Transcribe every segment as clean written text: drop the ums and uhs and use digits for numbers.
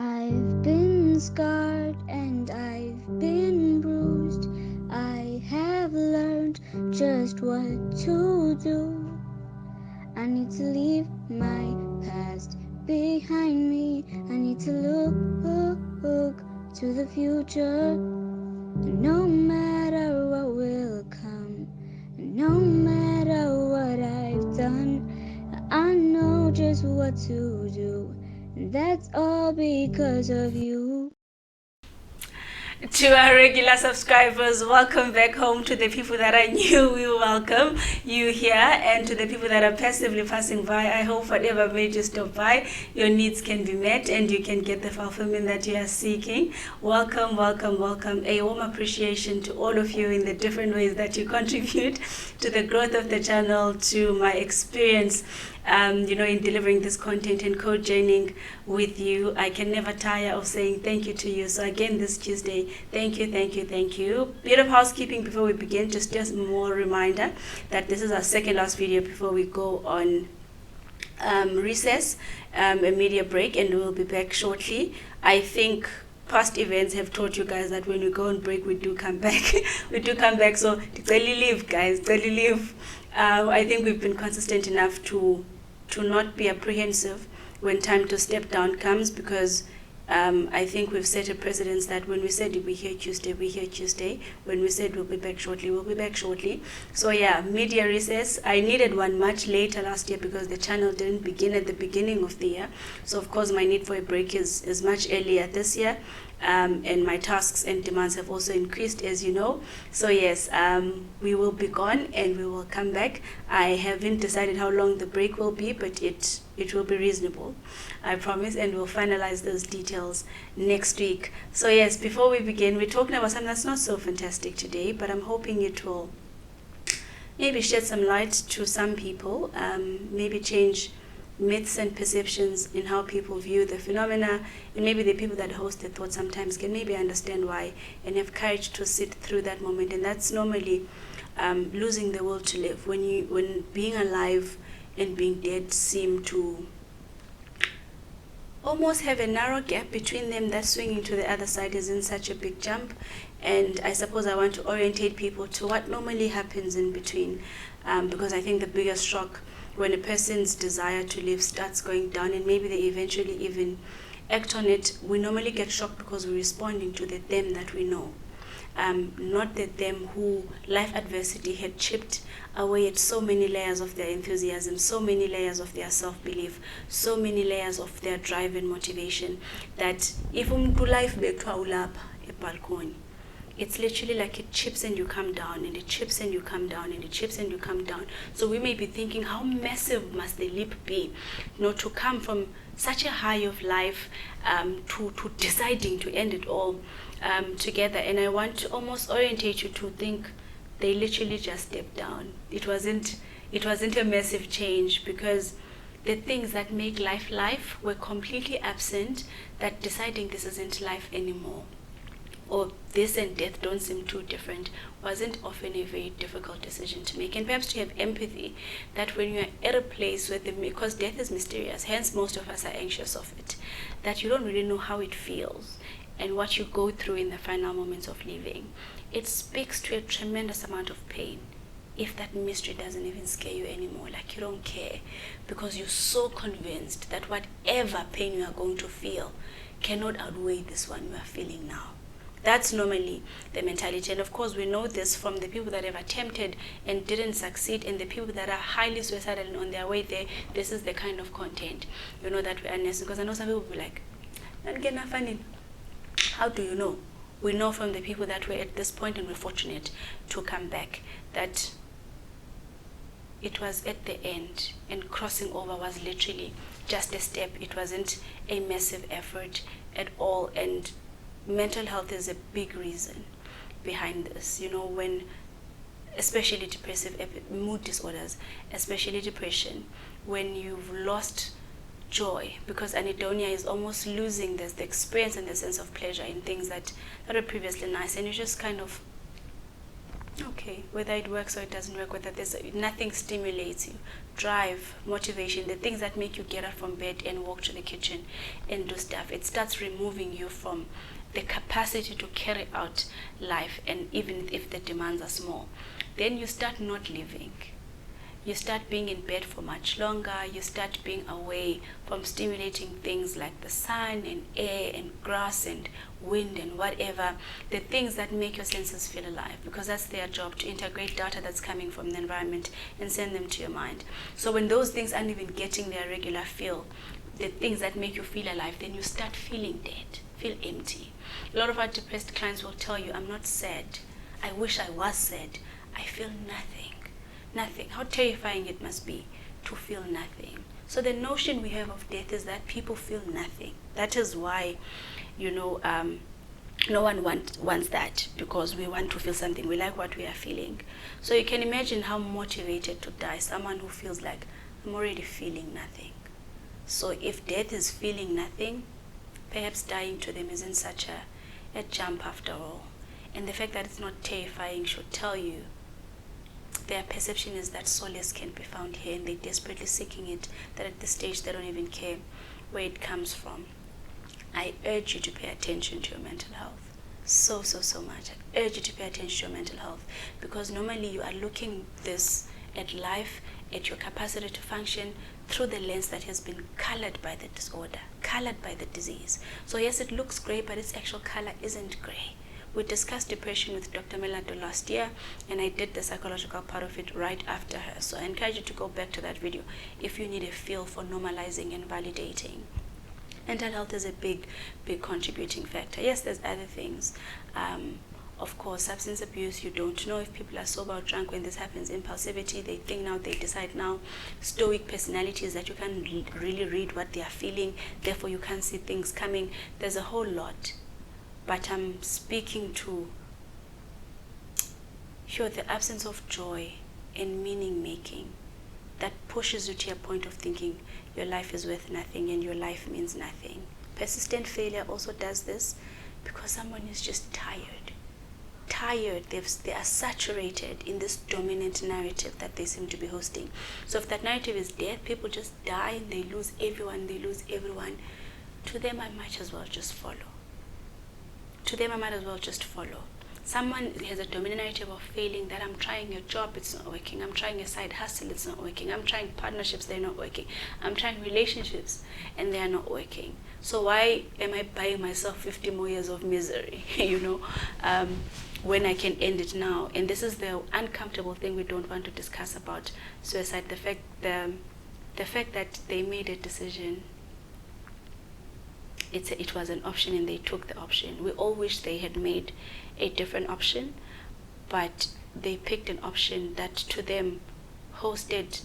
I've been scarred and I've been bruised. I have learned just what to do. I need to leave my past behind me. I need to look to the future. No matter what will come, no matter what I've done, I know just what to do. And that's all because of you. To our regular subscribers, welcome back home. To the people that are new, we welcome you here, and to the people that are passively passing by, I hope whatever made you stop by, your needs can be met and you can get the fulfillment that you are seeking. Welcome, welcome, welcome. A warm appreciation to all of you in the different ways that you contribute to the growth of the channel, to my experience in delivering this content and co-journeying with you. I can never tire of saying thank you to you. So again, this Tuesday, thank you, thank you, thank you. Bit of housekeeping before we begin, just more reminder that this is our second last video before we go on recess, a media break, and we'll be back shortly. I think past events have taught you guys that when we go on break, we do come back. We do come back. So daily leave, guys, daily leave. I think we've been consistent enough to not be apprehensive when time to step down comes, because I think we've set a precedence that when we said we're here Tuesday, we're here Tuesday. When we said we'll be back shortly, we'll be back shortly. So yeah, media recess. I needed one much later last year because the channel didn't begin at the beginning of the year. So of course my need for a break is much earlier this year. And my tasks and demands have also increased, as you know. So yes, we will be gone and we will come back. I haven't decided how long the break will be, but it will be reasonable, I promise, and we'll finalize those details next week. So yes, before we begin, we're talking about something that's not so fantastic today, but I'm hoping it will maybe shed some light to some people, maybe change myths and perceptions in how people view the phenomena, and maybe the people that host the thought sometimes can maybe understand why and have courage to sit through that moment. And that's normally losing the will to live, when being alive and being dead seem to almost have a narrow gap between them. That swinging to the other side isn't such a big jump. And I suppose I want to orientate people to what normally happens in between, because I think the biggest shock when a person's desire to live starts going down and maybe they eventually even act on it, we normally get shocked because we're responding to the them that we know. Not the them who life adversity had chipped away at so many layers of their enthusiasm, so many layers of their self-belief, so many layers of their drive and motivation, that if life bekuthiwa ulapha ebalcony, it's literally like it chips and you come down, and it chips and you come down, and it chips and you come down. So we may be thinking, how massive must the leap be, to come from such a high of life to deciding to end it all together. And I want to almost orientate you to think they literally just stepped down. It wasn't a massive change, because the things that make life were completely absent. That deciding this isn't life anymore, or this and death don't seem too different, wasn't often a very difficult decision to make. And perhaps to have empathy that when you're at a place where because death is mysterious, hence most of us are anxious of it, that you don't really know how it feels and what you go through in the final moments of living. It speaks to a tremendous amount of pain if that mystery doesn't even scare you anymore, like you don't care, because you're so convinced that whatever pain you are going to feel cannot outweigh this one you are feeling now. That's normally the mentality. And of course, we know this from the people that have attempted and didn't succeed, and the people that are highly suicidal and on their way there. This is the kind of content, that we are necessary. Because I know some people will be like, how do you know? We know from the people that were at this point and we're fortunate to come back, that it was at the end, and crossing over was literally just a step. It wasn't a massive effort at all. And mental health is a big reason behind this, when especially depressive mood disorders, especially depression, when you've lost joy, because anhedonia is almost losing the experience and the sense of pleasure in things that were previously nice, and you just kind of Okay, whether it works or it doesn't work, whether there's nothing stimulates you, drive, motivation, the things that make you get up from bed and walk to the kitchen and do stuff, it starts removing you from the capacity to carry out life, and even if the demands are small, then you start not living. You start being in bed for much longer. You start being away from stimulating things like the sun and air and grass and wind and whatever, the things that make your senses feel alive, because that's their job, to integrate data that's coming from the environment and send them to your mind. So when those things aren't even getting their regular feel, the things that make you feel alive, then you start feeling dead, feel empty. A lot of our depressed clients will tell you, I'm not sad. I wish I was sad. I feel nothing. Nothing. How terrifying it must be to feel nothing. So the notion we have of death is that people feel nothing. That is why, no one wants that, because we want to feel something. We like what we are feeling. So you can imagine how motivated to die someone who feels like, I'm already feeling nothing. So if death is feeling nothing, perhaps dying to them isn't such a jump after all. And the fact that it's not terrifying should tell you their perception is that solace can be found here, and they're desperately seeking it, that at this stage they don't even care where it comes from. I urge you to pay attention to your mental health. So much. I urge you to pay attention to your mental health, because normally you are looking this at life, at your capacity to function through the lens that has been colored by the disorder, colored by the disease. So yes, it looks gray, but its actual color isn't gray. We discussed depression with Dr. Melado last year, and I did the psychological part of it right after her. So I encourage you to go back to that video if you need a feel for normalizing and validating. Mental health is a big contributing factor. Yes, there's other things. Of course, substance abuse, you don't know if people are sober or drunk when this happens. Impulsivity, they think now, they decide now. Stoic personalities, that you can't really read what they are feeling, therefore you can't see things coming. There's a whole lot. But I'm speaking to the absence of joy and meaning making that pushes you to a point of thinking your life is worth nothing and your life means nothing. Persistent failure also does this, because someone is just tired. They are saturated in this dominant narrative that they seem to be hosting. So if that narrative is death, people just die and they lose everyone. To them, I might as well just follow. Someone has a dominant narrative of failing, that I'm trying a job, it's not working. I'm trying a side hustle, it's not working. I'm trying partnerships, they're not working. I'm trying relationships, and they are not working. So why am I buying myself 50 more years of misery, when I can end it now? And this is the uncomfortable thing we don't want to discuss about suicide, the fact that they made a decision. It was an option and they took the option. We all wish they had made a different option, but they picked an option that to them hosted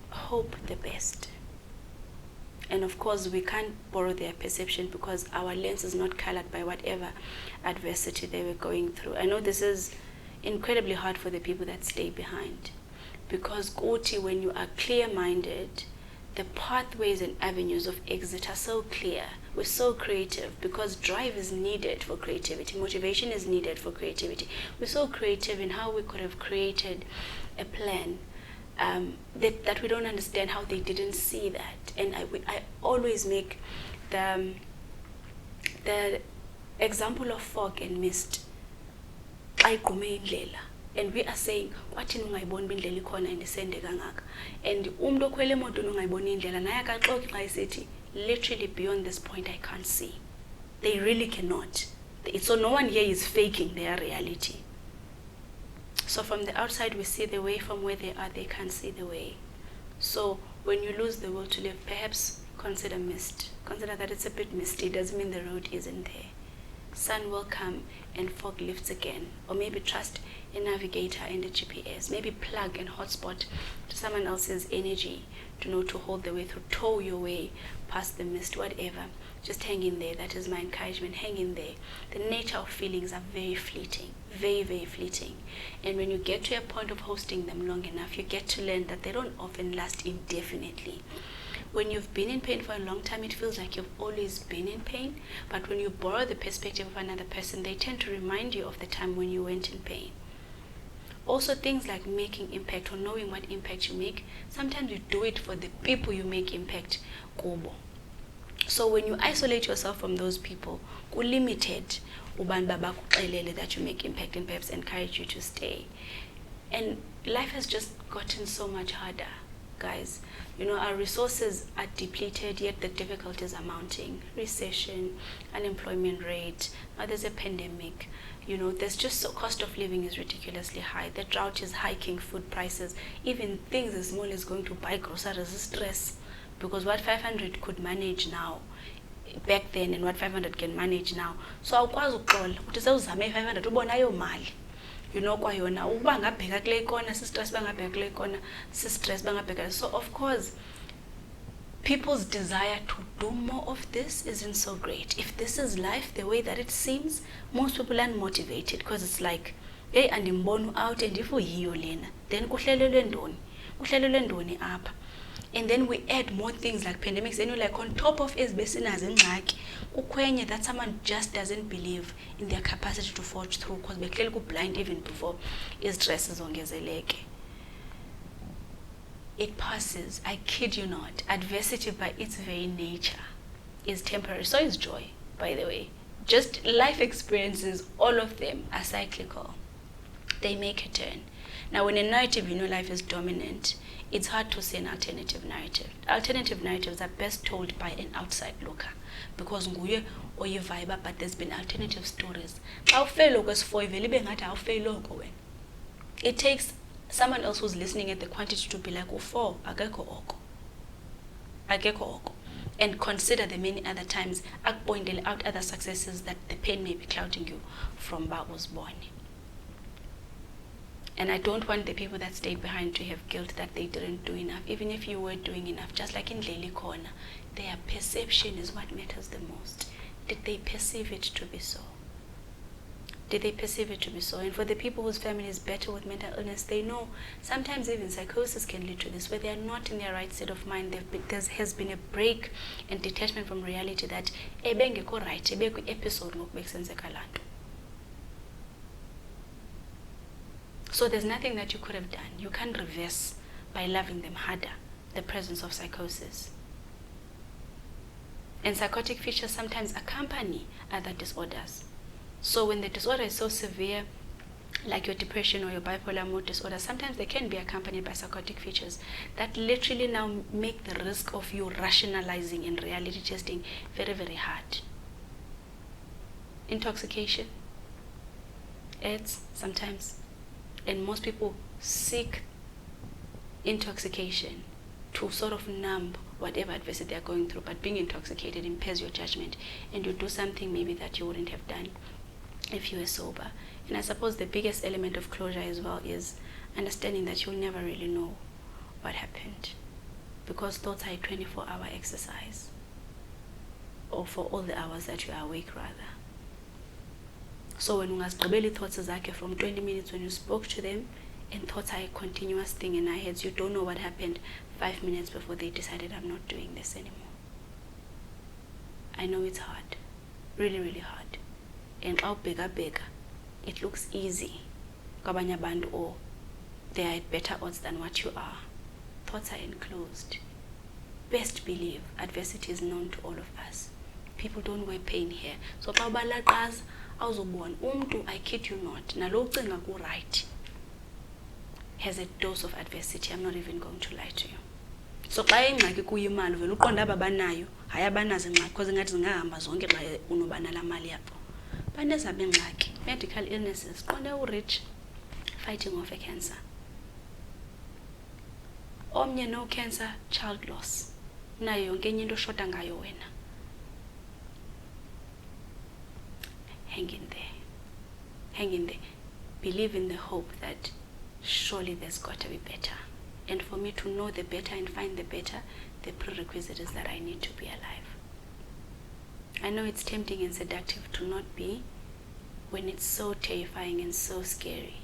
hope the best. And of course, we can't borrow their perception, because our lens is not colored by whatever adversity they were going through. I know this is incredibly hard for the people that stay behind, because when you are clear-minded, the pathways and avenues of exit are so clear. We're so creative, because drive is needed for creativity. Motivation is needed for creativity. We're so creative in how we could have created a plan that we don't understand how they didn't see that. And I always make the example of fog and mist. And we are saying, kwathini ungayiboni indlela ikhona indisende kangaka, and umuntu okhwele emoto ungayiboni indlela naye akaxoki xa esithi, literally beyond this point I can't see. They really cannot. So no one here is faking their reality. So from the outside we see the way, from where they are they can't see the way. So when you lose the will to live, perhaps consider mist. Consider that it's a bit misty. It doesn't mean the road isn't there. Sun will come and fog lifts again. Or maybe trust a navigator and a GPS. Maybe plug and hotspot to someone else's energy to hold the way through, tow your way past the mist, whatever. Just hang in there. That is my encouragement. Hang in there. The nature of feelings are very fleeting, very, very fleeting. And when you get to a point of hosting them long enough, you get to learn that they don't often last indefinitely. When you've been in pain for a long time, it feels like you've always been in pain. But when you borrow the perspective of another person, they tend to remind you of the time when you weren't in pain. Also, things like making impact or knowing what impact you make, sometimes you do it for the people you make impact kubo. So when you isolate yourself from those people, limited that you make impact and perhaps encourage you to stay. And life has just gotten so much harder, guys. Our resources are depleted, yet the difficulties are mounting. Recession, unemployment rate, now there's a pandemic. There's just cost of living is ridiculously high. The drought is hiking food prices. Even things as small as going to buy groceries is stress, because what 500 could manage now back then and what 500 can manage now. So awukwazi ukuxola ukuthi sewuzame 500 ubona ayo mali. Kwayona uba ngabheka kule corner sistress bangabheka kule corner sistress bangabheka. So of course people's desire to do more of this isn't so great. If this is life the way that it seems, most people aren't motivated, because it's like, hey, andimbona out and if uyiyo lena, then kuhlelelwe ndoni apha. And then we add more things like pandemics, and like on top of ezibesinazo ingxaki kukhwenye that someone just doesn't believe in their capacity to forge through, because behleli blind even before stress zongezeleke. It passes. I kid you not. Adversity by its very nature is temporary. So is joy, by the way. Just life experiences, all of them are cyclical. They make a turn. Now, when a narrative, life is dominant, it's hard to see an alternative narrative. Alternative narratives are best told by an outside looker, because nguye oyivibe, but there's been alternative stories. It takes someone else who's listening at the quantity to be like, oh, akekho oko, and consider the many other times pointing out other successes that the pain may be clouding you from ba was born. And I don't want the people that stayed behind to have guilt that they didn't do enough. Even if you were doing enough, just like in Lily Corner, their perception is what matters the most. Did they perceive it to be so? Did they perceive it to be so? And for the people whose family is better with mental illness, they know sometimes even psychosis can lead to this, where they are not in their right state of mind. There has been a break and detachment from reality that ebengekho right, ebekho episode ngokubekenzeka lanto. So there's nothing that you could have done. You can't reverse by loving them harder the presence of psychosis. And psychotic features sometimes accompany other disorders. So when the disorder is so severe, like your depression or your bipolar mood disorder, sometimes they can be accompanied by psychotic features that literally now make the risk of you rationalizing and reality testing very, very hard. Intoxication, AIDS sometimes. And most people seek intoxication to sort of numb whatever adversity they're going through, but being intoxicated impairs your judgment, and you do something maybe that you wouldn't have done if you were sober. And I suppose the biggest element of closure as well is understanding that you'll never really know what happened, because thoughts are a 24-hour exercise, or for all the hours that you are awake rather. So when ungazigqibeli thoughts zakhe from 20 minutes when you spoke to them, and thoughts are a continuous thing in our heads, you don't know what happened 5 minutes before they decided, I'm not doing this anymore. I know it's hard, really, really hard. And bigger, it looks easy. Kabanya bantu, or they are at better odds than what you are. Thoughts are enclosed. Best believe adversity is known to all of us. People don't wear pain here. So kabalaqaza awuzobona umuntu, I kid you not, nalo ucinga ku right has a dose of adversity. I'm not even going to lie to you. So xa ingxaki kuyimali vele uqonda aba banayo hayi abanazo ingxaki, because ngathi zingahamba zonke xa unobana la mali yabo. Banezabo ingxaki, medical illnesses, qonda u-rich fighting off a cancer. Omnye no cancer, child loss, nayo yonke enye into shota ngayo wena. Hang in there. Believe in the hope that surely there's got to be better. And for me to know the better and find the better, the prerequisite is that I need to be alive. I know it's tempting and seductive to not be, when it's so terrifying and so scary.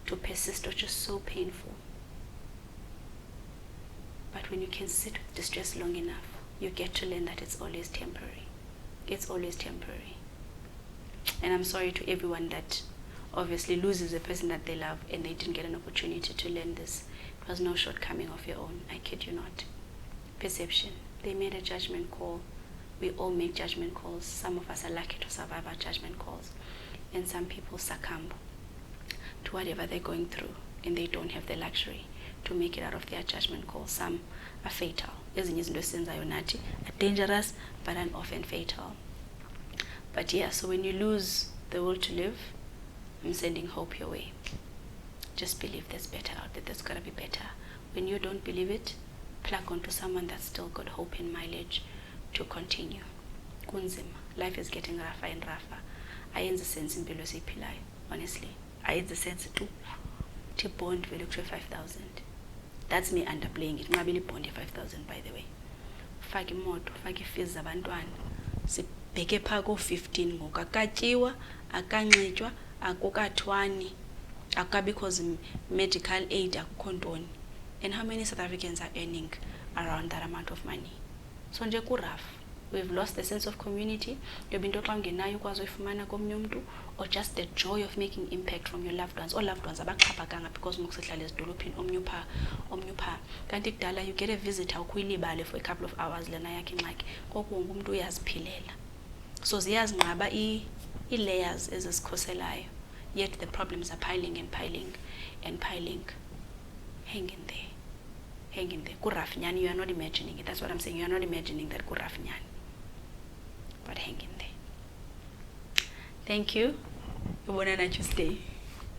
To persist or just so painful. But when you can sit with distress long enough, you get to learn that it's always temporary. It's always temporary. And I'm sorry to everyone that obviously loses a person that they love and they didn't get an opportunity to learn this. It was no shortcoming of your own, I kid you not. Perception. They made a judgment call. We all make judgment calls. Some of us are lucky to survive our judgment calls. And some people succumb to whatever they're going through and they don't have the luxury to make it out of their judgment calls. Some are fatal. Ezinye izinto esizenzayo nathi are dangerous but are often fatal. But yeah, so when you lose the will to live, I'm sending hope your way. Just believe there's better out there. There's gotta be better. When you don't believe it, plug onto someone that's still got hope and mileage to continue. Kunzima. Life is getting rougher and rougher. Ayenza sense impilo esiyiphilayo, honestly. Ayenza sense too. To bond vele kuthiwe 5,000. That's me underplaying it. Ngabili bond 5,000 by the way. Faka imoto, faka ifees zabantwana. Sibheke pha ko-15 ngoku. Akatyiwa, akanxitywa, akukathwani, akukabikho medical aid, akukho ntoni. And how many South Africans are earning around that amount of money? So nje ku-rough. We've lost the sense of community. Yoba into xa ungenayo ukwazi uyifumana komnye umntu, or just the joy of making impact from your loved ones. All loved ones abaxhaphakanga because ngokusihlala ezidolophini omnye upha. Kanti kudala you get a visitor ukuyilibale for a couple of hours lena yakhe ingxaki. Ngoku wonke umuntu uyazipilela. So ziyazinqaba ii-layers ezisikhoselayo. Yet the problems are piling and piling and piling. Hang in there. Hang in there. Kuraf nyani, you are not imagining it. That's what I'm saying. You are not imagining that kuraf nyani. But hang in there. Thank you. Ubonana Tuesday.